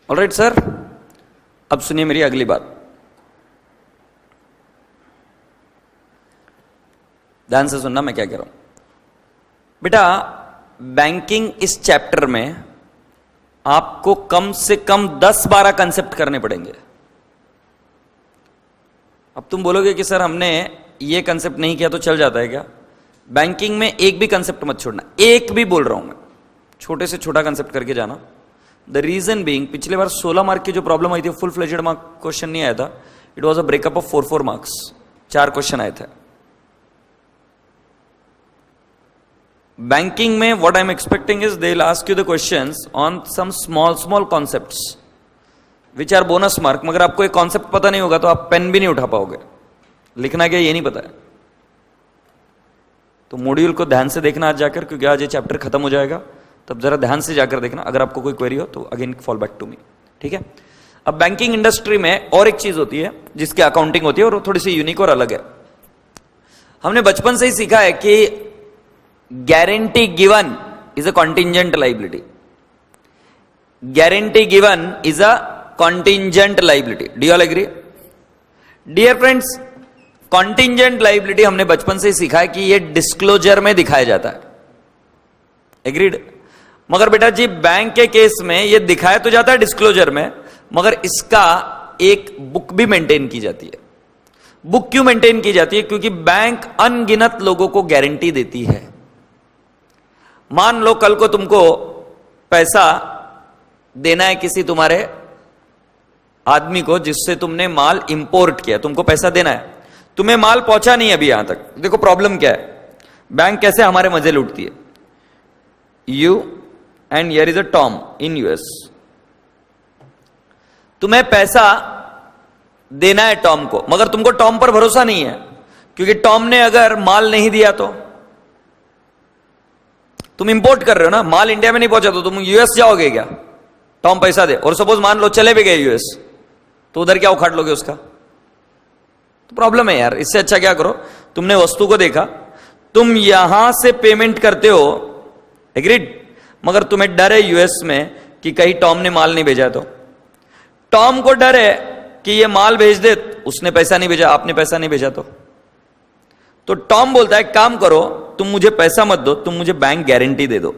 Alright sir, अब सुनिए मेरी अगली बात, ध्यान से सुनना मैं क्या कह रहा हूं। बेटा बैंकिंग इस चैप्टर में आपको कम से कम 10-12 कंसेप्ट करने पड़ेंगे। अब तुम बोलोगे कि सर हमने ये कंसेप्ट नहीं किया तो चल जाता है क्या? बैंकिंग में एक भी कंसेप्ट मत छोड़ना, एक भी बोल रहा हूं मैं, छोटे से छोटा कंसेप्ट करके जाना। द रीजन बीइंग, पिछले बार 16 मार्क की जो प्रॉब्लम आई थी फुल फ्लेजेड मार्क क्वेश्चन नहीं आया था, it was a breakup of 4 marks, 4 question आए थे। बैंकिंग में what I am expecting is they will ask you the questions on some small concepts which are bonus mark. मगर आपको एक concept पता नहीं होगा तो आप पेन भी नहीं उठा पाओगे, लिखना क्या ये नहीं पता है। तो मॉड्यूल को ध्यान से देखना आज जाकर, क्योंकि आज ये चैप्टर खत्म हो जाएगा, तब जरा ध्यान से जाकर देखना। अगर आपको कोई क्वेरी हो तो again fall back to me, ठीक है। अब बैंकिंग इंडस्ट्री में और एक चीज होती है जिसकी अकाउंटिंग होती है और वो थोड़ी सी यूनिक और अलग है। हमने बचपन से ही सीखा है कि guarantee given is a contingent liability, guarantee given is a contingent liability. Do you all agree? Dear friends, contingent liability हमने बचपन से ही सीखा है कि ये डिस्क्लोजर में दिखाया जाता है, एग्रीड। मगर बेटा जी बैंक के केस में ये दिखाया तो जाता है डिस्क्लोजर में, मगर इसका एक बुक भी मेंटेन की जाती है। बुक क्यों मेंटेन की जाती है? क्योंकि बैंक अनगिनत लोगों को गारंटी देती है। मान लो कल को तुमको पैसा देना है किसी तुम्हारे आदमी को जिससे तुमने माल इंपोर्ट किया, तुमको पैसा देना है, तुम्हें माल पहुंचा नहीं अभी यहां तक। देखो प्रॉब्लम क्या है, बैंक कैसे हमारे मजे लूटती है। You and here is a Tom in US, तुम्हें पैसा देना है टॉम को, मगर तुमको टॉम पर भरोसा नहीं है, क्योंकि टॉम ने अगर माल नहीं दिया तो तुम इंपोर्ट कर रहे हो ना, माल इंडिया में नहीं पहुंचा तो तुम यूएस जाओगे क्या? टॉम पैसा दे, और सपोज मान लो चले भी गए यूएस, तो उधर क्या उखाड़ लोगे उसका? तो प्रॉब्लम है यार। इससे अच्छा क्या करो, तुमने वस्तु को देखा, तुम यहां से पेमेंट करते हो, एग्रीड, मगर तुम्हें डर है यूएस में कि कहीं टॉम ने माल नहीं भेजा, तो टॉम को डर है कि ये माल भेज दे, उसने पैसा नहीं भेजा, आपने पैसा नहीं भेजा, तो टॉम बोलता है काम करो, तुम मुझे पैसा मत दो, तुम मुझे बैंक गारंटी दे दो,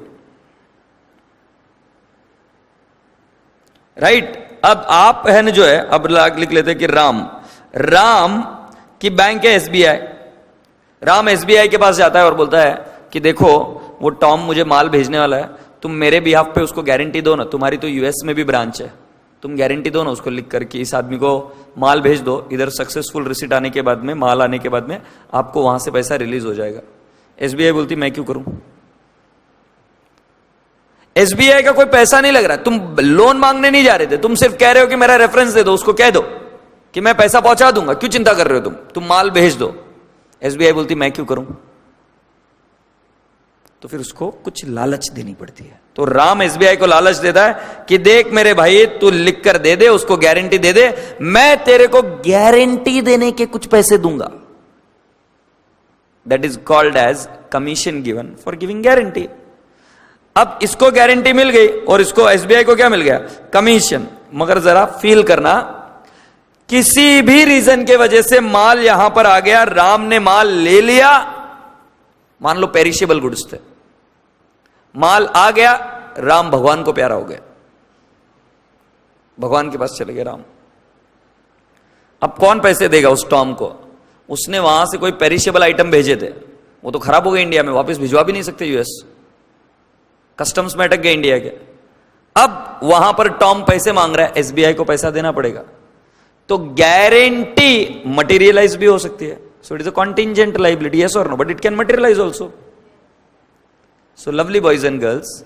राइट। अब आप है ना जो है, अब लिख लेते हैं कि राम की बैंक है एसबीआई। राम एसबीआई के पास जाता है और बोलता है कि देखो वो टॉम मुझे माल भेजने वाला है, तुम मेरे बिहाफ पे उसको गारंटी दो ना, तुम्हारी तो यूएस में भी ब्रांच है, तुम गारंटी दो ना उसको लिख करके, इस आदमी को माल भेज दो, इधर सक्सेसफुल रिसीट आने के बाद में, माल आने के बाद में आपको वहां से पैसा रिलीज हो जाएगा। एसबीआई बोलती मैं क्यों करूं? एसबीआई का कोई पैसा नहीं लग रहा, तुम लोन मांगने नहीं जा रहे थे, तुम सिर्फ कह रहे हो कि मेरा रेफरेंस दे दो, उसको कह दो कि मैं पैसा पहुंचा दूंगा, क्यों चिंता कर रहे हो तुम माल भेज दो। एसबीआई बोलती मैं क्यों करूं? तो फिर उसको कुछ लालच देनी पड़ती है। तो राम एसबीआई को लालच देता है कि देख मेरे भाई, तू लिख कर दे दे, उसको गारंटी दे दे, मैं तेरे को गारंटी देने के कुछ पैसे दूंगा। That is called as commission given for giving guarantee. अब इसको गारंटी मिल गई और इसको एसबीआई को क्या मिल गया? कमीशन। मगर जरा फील करना, किसी भी रीजन के वजह से माल यहां पर आ गया, राम ने माल ले लिया, मान लो पेरिशेबल गुड्स थे, माल आ गया, राम भगवान को प्यारा हो गया, भगवान के पास चले गए राम। अब कौन पैसे देगा उस टॉम को? उसने वहां से कोई पेरिशेबल आइटम भेजे थे, वो तो खराब हो गए इंडिया में, वापस भिजवा भी नहीं सकते यूएस, कस्टम्स में अटक गए इंडिया के। अब वहां पर टॉम पैसे मांग रहा है, एसबीआई को पैसा देना पड़ेगा, तो गारंटी मटेरियलाइज भी हो सकती है। So it is a contingent liability, yes और no, but it can materialise also. So lovely boys and girls,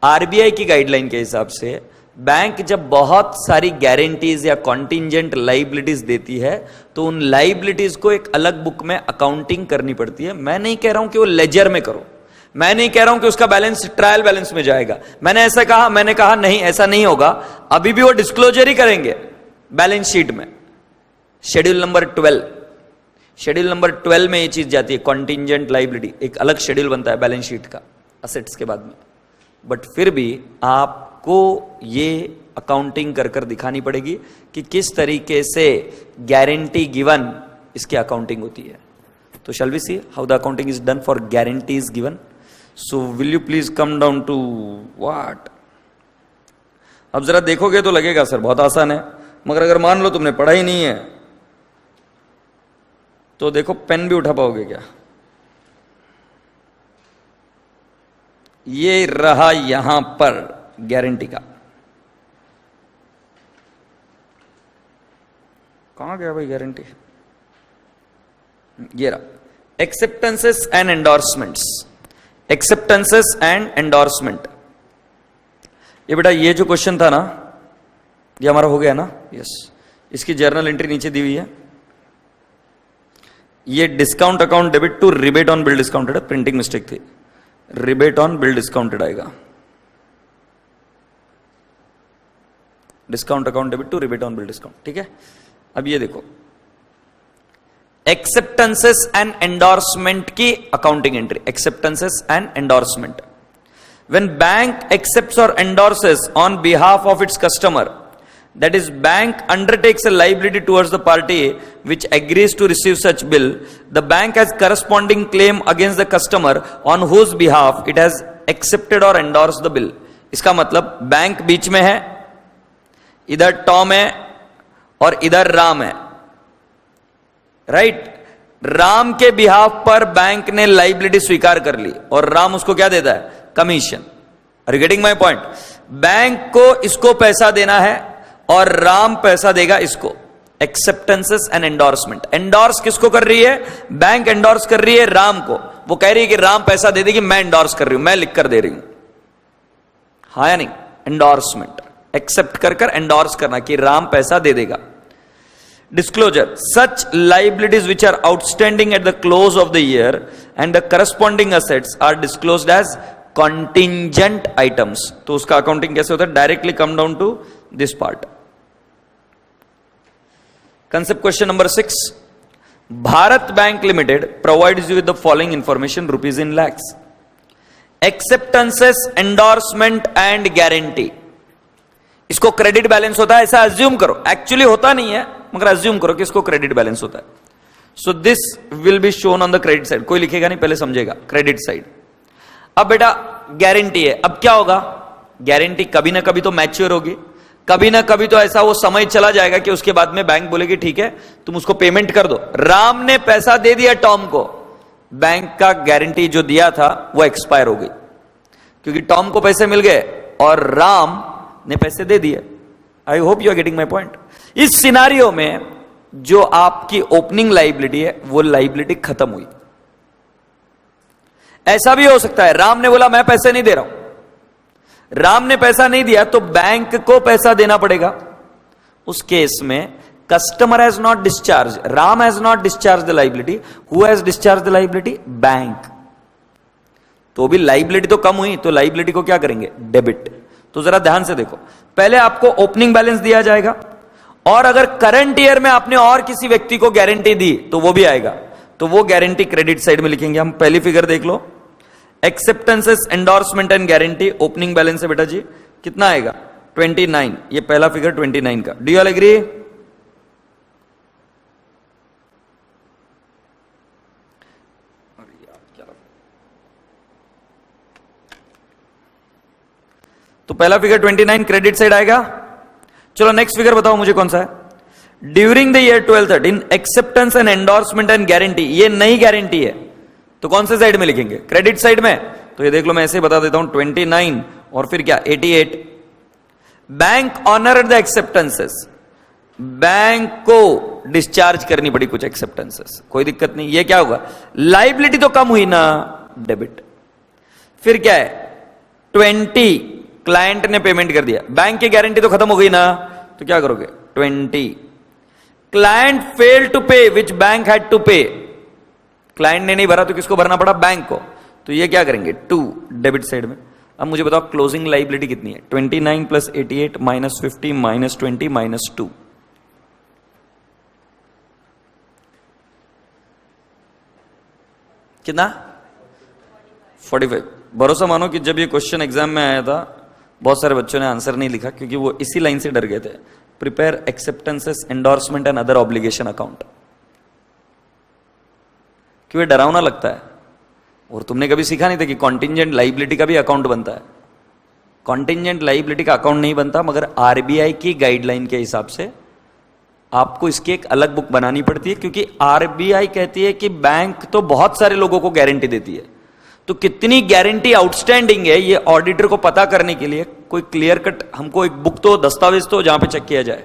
RBI की गाइडलाइन के हिसाब से बैंक जब बहुत सारी गारंटीज या कॉन्टिंजेंट लाइबिलिटीज देती है, तो उन लाइबिलिटीज को एक अलग बुक में अकाउंटिंग करनी पड़ती है। मैं नहीं कह रहा हूं कि वो लेजर में करो, मैं नहीं कह रहा हूं कि उसका बैलेंस ट्रायल बैलेंस में जाएगा, मैंने ऐसा कहा, मैंने कहा नहीं ऐसा नहीं होगा, अभी भी वो डिस्क्लोजर ही करेंगे बैलेंस शीट में। शेड्यूल नंबर 12, शेड्यूल नंबर 12 में ये चीज जाती है, कॉन्टिंजेंट लाइबिलिटी, एक अलग शेड्यूल बनता है बैलेंस शीट का असेट्स के बाद में। बट फिर भी आपको आपको ये अकाउंटिंग कर कर दिखानी पड़ेगी कि किस तरीके से गारंटी गिवन इसकी अकाउंटिंग होती है. तो shall we see how the accounting is done for guarantees given. So will you please come down to what. अब जरा देखोगे तो लगेगा सर बहुत आसान है, मगर अगर मान लो तुमने पढ़ा ही नहीं है तो देखो पेन भी उठा पाओगे क्या. ये रहा यहां पर गारंटी का. कहां गया भाई गारंटी. ये रहा acceptances and endorsements. Acceptances and endorsement. ये बेटा ये जो क्वेश्चन था ना ये हमारा हो गया ना. यस. इसकी जर्नल एंट्री नीचे दी हुई है. ये discount account debit to rebate on bill discounted. Printing mistake थी. रिबेट ऑन बिल डिस्काउंटेड आएगा. Discount account debit to rebate on bill discount. ठीक है. अब ये देखो एक्सेप्टेंसेस एंड एंडोर्समेंट की accounting entry. Acceptances and endorsement. When bank accepts or endorses on behalf of its customer, that is bank undertakes a liability towards the party which agrees to receive such bill, the bank has corresponding claim against the customer on whose behalf it has accepted or endorsed the bill. इसका मतलब bank बीच में है, इधर Tom है और इधर राम है. Right. Ram के बिहाफ पर बैंक ने लाइबिलिटी स्वीकार कर ली और राम उसको क्या देता है. Commission. Are you getting my point. Bank को इसको पैसा देना है और राम पैसा देगा इसको. Acceptances and endorsement. एंडोर्स किसको कर रही है. बैंक एंडोर्स कर रही है राम को. वो कह रही है कि राम पैसा दे देगी, मैं एंडोर्स कर रही हूं, मैं लिख कर दे रही हूं. हाँ या नहीं. एंडोर्समेंट. एक्सेप्ट कर कर एंडोर्स करना कि राम पैसा दे देगा. Disclosure. Such liabilities which are outstanding at the close of the year and the corresponding assets are disclosed as contingent items. तो उसका अकाउंटिंग कैसे होता है. Directly come down to this part. Concept question number 6. Bharat bank limited provides you with the following information rupees in lakhs. Acceptances, endorsement and guarantee. इसको credit balance होता है ऐसा assume करो. एक्चुअली होता नहीं है मगर अज्यूम करो कि इसको क्रेडिट बैलेंस होता है. So this will be shown on the credit side. कोई लिखेगा नहीं, पहले समझेगा. Credit side. अब बेटा गारंटी है. अब क्या होगा. गारंटी कभी ना कभी तो मैच्योर होगी, कभी ना कभी तो ऐसा वो समय चला जाएगा कि उसके बाद में बैंक बोलेगी ठीक है तुम उसको पेमेंट कर दो. राम ने पैसा दे दिया टॉम को, बैंक का गारंटी जो दिया था वो एक्सपायर हो गई क्योंकि टॉम को पैसे मिल गए और राम ने पैसे दे दिए. I hope you are getting my point. इस सिनारियो में जो आपकी ओपनिंग लाइबिलिटी है वो लाइबिलिटी खत्म हुई. ऐसा भी हो सकता है राम ने बोला मैं पैसे नहीं दे रहा हूं. राम ने पैसा नहीं दिया तो बैंक को पैसा देना पड़ेगा. उस केस में customer has not discharge, Ram has not discharge the liability. Who has discharge the liability. Bank. तो भी लाइबिलिटी तो कम हुई तो लाइबिलिटी को क्या करेंगे. डेबिट. तो जरा ध्यान से देखो. पहले आपको ओपनिंग बैलेंस दिया जाएगा और अगर करंट ईयर में आपने और किसी व्यक्ति को गारंटी दी तो वो भी आएगा. तो वो गारंटी क्रेडिट साइड में लिखेंगे हम. पहली फिगर देख लो. Acceptances, endorsement and guarantee. Opening balance है बेटा जी कितना आएगा 29. ये पहला फिगर 29 का. Do you all agree. तो पहला फिगर 29 क्रेडिट साइड आएगा. चलो नेक्स्ट फिगर बताओ मुझे कौन सा है. During the year 12-13 acceptance and endorsement and guarantee. ये नई गारंटी है तो कौन से साइड में लिखेंगे. क्रेडिट साइड में. तो ये देख लो मैं ऐसे बता देता हूं 29 और फिर क्या 88. Bank honour the acceptances. Bank को डिस्चार्ज करनी पड़ी कुछ एक्सेप्टेंसेस. कोई दिक्कत नहीं. ये क्या होगा. लाइबिलिटी तो कम हुई ना. डेबिट. फिर क्या है 20 क्लाइंट ने पेमेंट कर दिया. बैंक की गारंटी तो खत्म हो गई ना. तो क्या करोगे 20. क्लाइंट फेल टू पे विच बैंक हैड टू पे. क्लाइंट ने नहीं भरा तो किसको भरना पड़ा. बैंक को. तो ये क्या करेंगे 2 डेबिट साइड में. अब मुझे बताओ क्लोजिंग लाइबिलिटी कितनी है. 29 प्लस 88 माइनस 50 माइनस 20 माइनस 2. कितना 45. भरोसा मानो कि जब ये क्वेश्चन एग्जाम में आया था बहुत सारे बच्चों ने आंसर नहीं लिखा क्योंकि वो इसी लाइन से डर गए थे, prepare acceptances, endorsement and other obligation account. क्यों ये डरावना लगता है? और तुमने कभी सीखा नहीं था कि कॉन्टिंजेंट लाइबिलिटी का भी अकाउंट बनता है? कॉन्टिंजेंट लाइबिलिटी का अकाउंट नहीं बनता, मगर आरबीआई की गाइडलाइन के हिसाब से आपको इसकी एक अलग बुक बनानी पड़ती है, क्योंकि आरबीआई कहती है कि बैंक तो बहुत सारे लोगों को गारंटी देती है, तो कितनी गारंटी आउटस्टैंडिंग है ये ऑडिटर को पता करने के लिए कोई क्लियर कट हमको एक बुक तो, दस्तावेज तो, जहां पे चेक किया जाए,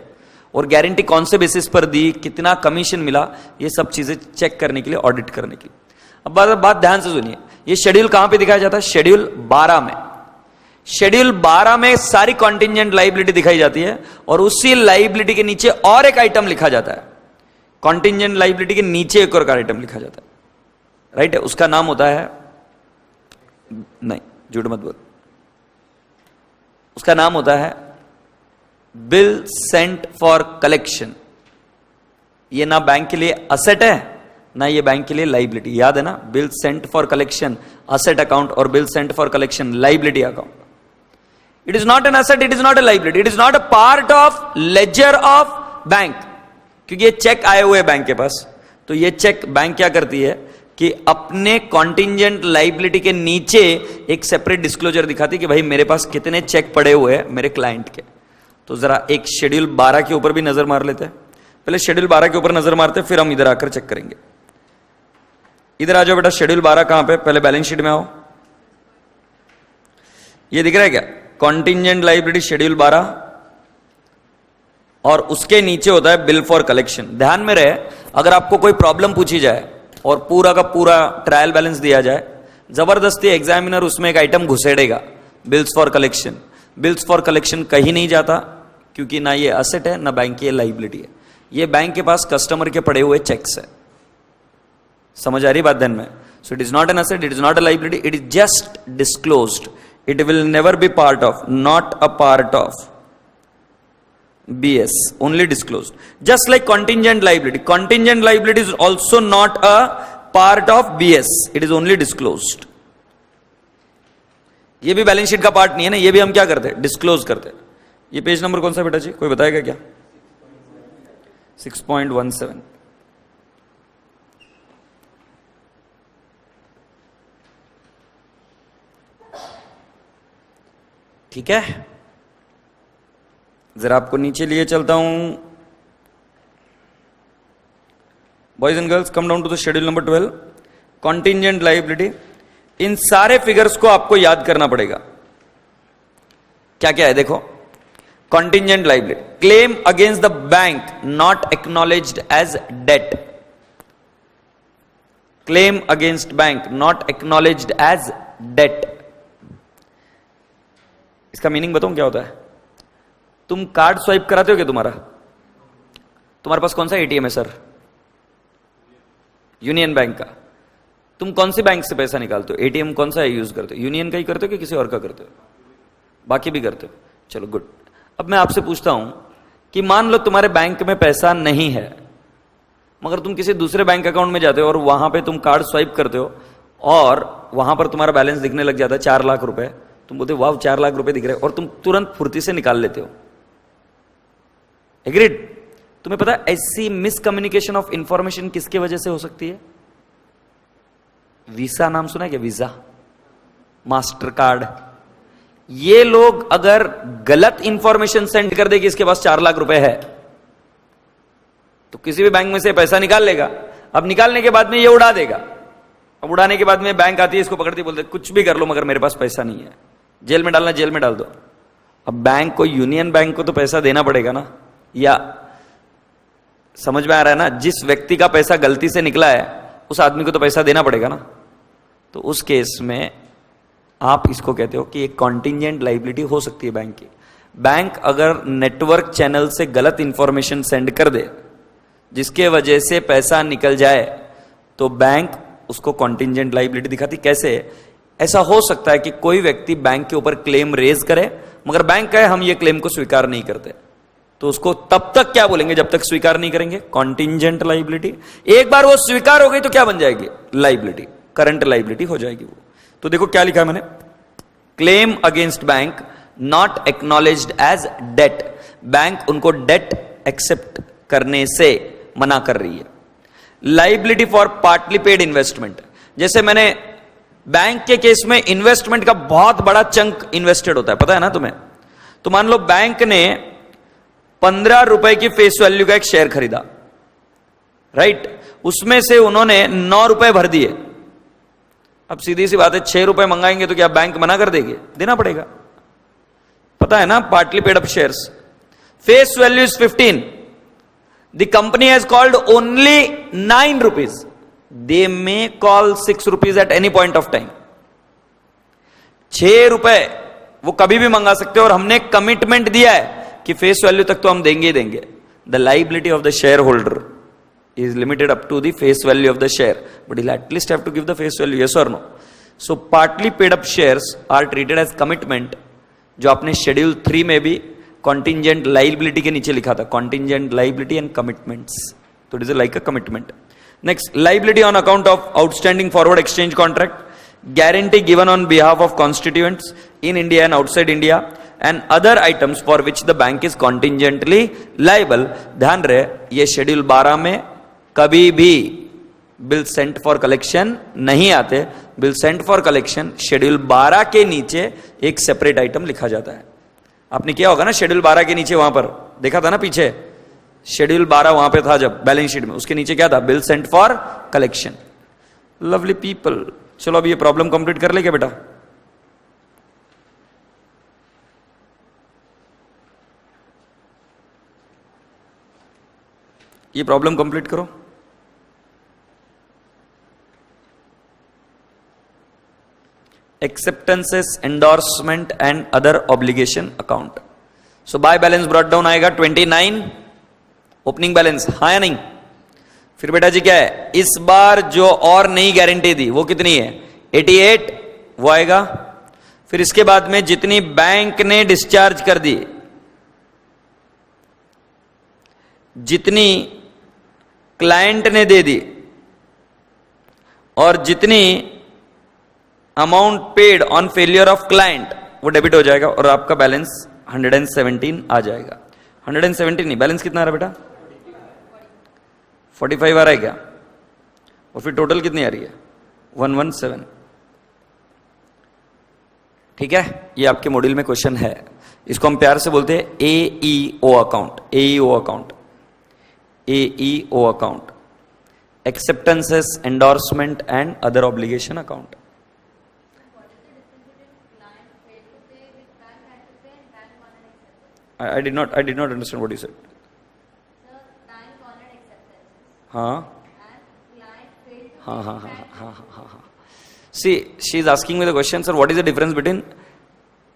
और गारंटी कौन से बेसिस पर दी, कितना कमीशन मिला, ये सब चीजें चेक करने के लिए, ऑडिट करने के लिए। अब बात ध्यान से सुनिए, ये शेड्यूल कहां पे दिखाया जाता है? शेड्यूल 12 में। शेड्यूल 12 में सारी कॉन्टिंजेंट लाइबिलिटी दिखाई जाती है, और उसी लाइबिलिटी के नीचे और एक आइटम लिखा जाता है। कॉन्टिंजेंट लाइबिलिटी के नीचे एक और आइटम लिखा जाता है, राइट है? उसका नाम होता है, नहीं झूठ मत बोल, उसका नाम होता है बिल सेंट फॉर कलेक्शन। ये ना बैंक के लिए असेट है, ना ये बैंक के लिए लाइबिलिटी। याद है ना? Bill sent for collection asset account, और bill sent for collection liability account. It is not an asset, it is not a liability, it is not a part of ledger of bank, क्योंकि ये check आए हुए bank के पास। तो ये cheque bank क्या करती है कि अपने कॉन्टिंजेंट लाइबिलिटी के नीचे एक सेपरेट डिस्क्लोजर दिखाती है कि भाई मेरे पास कितने चेक पड़े हुए हैं मेरे क्लाइंट के। तो जरा एक शेड्यूल 12 के ऊपर भी नजर मार लेते हैं। पहले शेड्यूल 12 के ऊपर नजर मारते हैं, फिर हम इधर आकर चेक करेंगे। इधर आ जाओ बेटा, शेड्यूल 12 कहां पे? पहले बैलेंस शीट में आओ। ये दिख रहा है क्या? कॉन्टिंजेंट लाइबिलिटी शेड्यूल 12, और उसके नीचे होता है बिल फॉर कलेक्शन। ध्यान में रहे, अगर आपको कोई प्रॉब्लम पूछी जाए और पूरा का पूरा ट्रायल बैलेंस दिया जाए, जबरदस्ती एग्जामिनर उसमें एक आइटम घुसेड़ेगा, bills for collection. Bills for collection कहीं नहीं जाता, क्योंकि ना ये असेट है ना बैंक की लाइबिलिटी है। ये बैंक के पास कस्टमर के पड़े हुए चेक्स है। समझ आ रही बात ध्यान में? सो it is not an asset, it is not a liability, it is just disclosed. It will never be part of, not a part of BS, only disclosed. Just like contingent liability. Contingent liability is also not a part of BS. It is only disclosed. ये भी balance sheet का part नहीं है ना, ये भी हम क्या करते हैं? डिस्क्लोज करते हैं। ये पेज नंबर कौन सा बेटा जी? कोई बताएगा क्या? 6.17। ठीक है, जरा आपको नीचे लिए चलता हूं। Boys and girls, come down to the schedule number 12, contingent liability. इन सारे फिगर्स को आपको याद करना पड़ेगा। क्या क्या है देखो। Contingent liability, claim against the bank not acknowledged as debt. Claim against bank not acknowledged as debt. इसका मीनिंग बताऊं क्या होता है? तुम कार्ड स्वाइप कराते हो क्या? तुम्हारे पास कौन सा एटीएम है सर? यूनियन बैंक का। तुम कौन सी बैंक से पैसा निकालते हो? एटीएम कौन सा है यूज करते हो? यूनियन का ही करते हो कि किसी और का करते हो? बाकी भी करते हो? चलो गुड। अब मैं आपसे पूछता हूं कि मान लो तुम्हारे बैंक में पैसा नहीं है, मगर तुम किसी दूसरे बैंक अकाउंट में जाते हो और वहां पे तुम कार्ड स्वाइप करते हो और वहां पर तुम्हारा बैलेंस दिखने लग जाता है 4 लाख रुपए। तुम बोलते हो वाह 4 लाख रुपए दिख रहे, और तुम तुरंत फुर्ती से निकाल लेते हो। एग्रीड? तुम्हें पता है ऐसी मिसकम्युनिकेशन ऑफ इंफॉर्मेशन किसकी वजह से हो सकती है? वीसा नाम सुना है क्या? Visa, master card. ये लोग अगर गलत इंफॉर्मेशन सेंड कर दे कि इसके पास 4 लाख रुपए है, तो किसी भी बैंक में से पैसा निकाल लेगा। अब निकालने के बाद में ये उड़ा देगा। अब उड़ाने के बाद में बैंक आती है, इसको पकड़ती, बोलते कुछ भी कर लो मगर मेरे पास पैसा नहीं है। जेल में डालना, जेल में डाल दो। अब बैंक को, यूनियन बैंक को तो पैसा देना पड़ेगा ना, या समझ में आ रहा है ना? जिस व्यक्ति का पैसा गलती से निकला है उस आदमी को तो पैसा देना पड़ेगा ना। तो उस केस में आप इसको कहते हो कि एक कॉन्टिंजेंट लाइबिलिटी हो सकती है बैंक की। बैंक अगर नेटवर्क चैनल से गलत इंफॉर्मेशन सेंड कर दे जिसके वजह से पैसा निकल जाए, तो बैंक उसको कॉन्टिंजेंट लाइबिलिटी दिखाती। कैसे? ऐसा हो सकता है कि कोई व्यक्ति बैंक के ऊपर क्लेम रेज करे, मगर बैंक कहे हम ये क्लेम को स्वीकार नहीं करते, तो उसको तब तक क्या बोलेंगे जब तक स्वीकार नहीं करेंगे? Contingent liability. एक बार वो स्वीकार हो गई तो क्या बन जाएगी? लाइबिलिटी, करंट लाइबिलिटी हो जाएगी वो। तो देखो क्या लिखा है मैंने, claim against bank not acknowledged as debt, bank उनको डेट एक्सेप्ट करने से मना कर रही है। Liability for partly paid investment, जैसे मैंने बैंक के केस में इन्वेस्टमेंट का बहुत बड़ा चंक इन्वेस्टेड होता है, पता है ना तुम्हें। तो मान लो बैंक ने 15 रुपए की फेस वैल्यू का एक शेयर खरीदा, राइट, उसमें से उन्होंने 9 रुपए भर दिए। अब सीधी सी बात है, 6 रुपए मंगाएंगे तो क्या बैंक मना कर देगी? देना पड़ेगा, पता है ना, partly paid up shares. Face value is 15, the company has called only 9 rupees, they may call 6 rupees at any point of time. 6 रुपए वो कभी भी मंगा सकते हो, और हमने कमिटमेंट दिया है कि फेस वैल्यू तक तो हम देंगे ही देंगे। The liability of the share holder is limited up to the face value of the share, but he'll at least have to give the face value, yes or no. So partly paid up shares are treated as commitment, जो आपने schedule 3 में भी contingent liability के नीचे लिखा था, contingent liability and commitments, so it is like a commitment. Next, liability on account of outstanding forward exchange contract, guarantee given on behalf of constituents in India and outside India, and other items for which the bank is contingently liable. ध्यान रहे, ये schedule 12 में कभी भी bill sent for collection नहीं आते। Bill sent for collection schedule 12 के नीचे एक सेपरेट आइटम लिखा जाता है। आपने किया होगा ना, शेड्यूल 12 के नीचे वहां पर देखा था ना, पीछे शेड्यूल 12 वहां पे था जब बैलेंस शीट में, उसके नीचे क्या था? Bill sent for collection. Lovely people, चलो अब ये प्रॉब्लम कंप्लीट कर ले क्या बेटा? ये प्रॉब्लम कंप्लीट करो। Acceptances, endorsement and other obligation account. So buy balance brought down आएगा 29, ओपनिंग बैलेंस हाँ या नहीं? फिर बेटा जी क्या है, इस बार जो और नई गारंटी दी वो कितनी है? 88, वो आएगा। फिर इसके बाद में जितनी बैंक ने डिस्चार्ज कर दी, जितनी क्लाइंट ने दे दी, और जितनी amount paid on failure of client, वो डेबिट हो जाएगा और आपका बैलेंस 117 आ जाएगा। 117 नहीं, बैलेंस कितना आ रहा है बेटा? 45 आ रहा है क्या? और फिर टोटल कितनी आ रही है? 117। ठीक है, ये आपके मॉड्यूल में क्वेश्चन है। इसको हम प्यार से बोलते हैं AEO account. AEO account, AEO account, acceptances, endorsement and other obligation account. I did not understand what you said. Sir, bank honored acceptances. हाँ And client failed to हाँ pay हाँ back. हाँ हाँ हाँ हाँ। See, she is asking me the question, sir, what is the difference between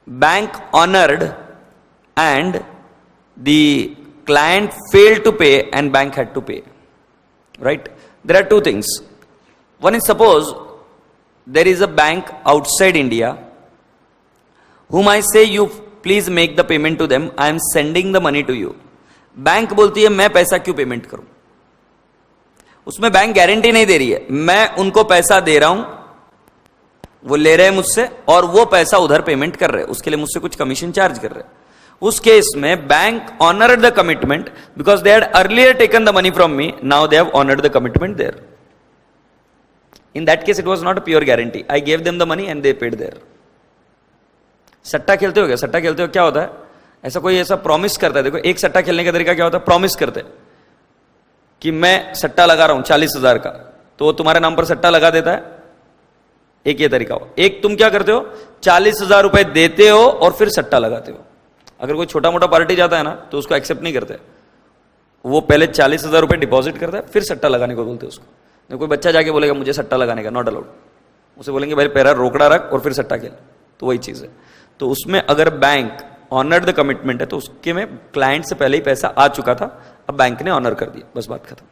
bank honored and the client failed to pay and bank had to pay? Right? There are two things. One is, suppose there is a bank outside India whom I say you please make the payment to them, I am sending the money to you. Bank बोलती है मैं पैसा क्यों payment करूं? उसमें bank guarantee नहीं दे रही है, मैं उनको पैसा दे रहा हूं, वो ले रहे हैं मुझसे और वो पैसा उधर पेमेंट कर रहे हैं, उसके लिए मुझसे कुछ कमीशन चार्ज कर रहे हैं। उस केस में bank honoured the commitment because they had earlier taken the money from me, now they have honoured the commitment there. In that case it was not a pure guarantee, I gave them the money and they paid there. सट्टा खेलते हो क्या? सट्टा खेलते हो क्या होता है? ऐसा कोई ऐसा प्रॉमिस करता है, देखो एक सट्टा खेलने का तरीका क्या होता है, प्रॉमिस करते हैं कि मैं सट्टा लगा रहा हूं 40,000 का, तो वो तुम्हारे नाम पर सट्टा लगा देता है। एक ये तरीका हो। एक तुम क्या करते हो, 40,000 रुपए देते हो और फिर सट्टा लगाते हो। अगर कोई छोटा मोटा पार्टी जाता है ना तो उसको एक्सेप्ट नहीं करते, वो पहले 40,000 रुपए डिपॉजिट करता है फिर सट्टा लगाने को बोलते हैं उसको। कोई बच्चा जाके बोलेगा मुझे सट्टा लगाने का, नॉट अलाउड। उसे बोलेंगे भाई पैरा रोकड़ा रख और फिर सट्टा खेल, तो वही चीज है। तो उसमें अगर बैंक ऑनर्ड द कमिटमेंट है तो उसके में क्लाइंट से पहले ही पैसा आ चुका था, अब बैंक ने ऑनर कर दिया, बस बात खत्म।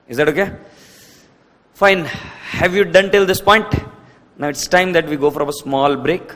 Is that okay? Fine. Have you done till this point? Now it's time that we go for a small break.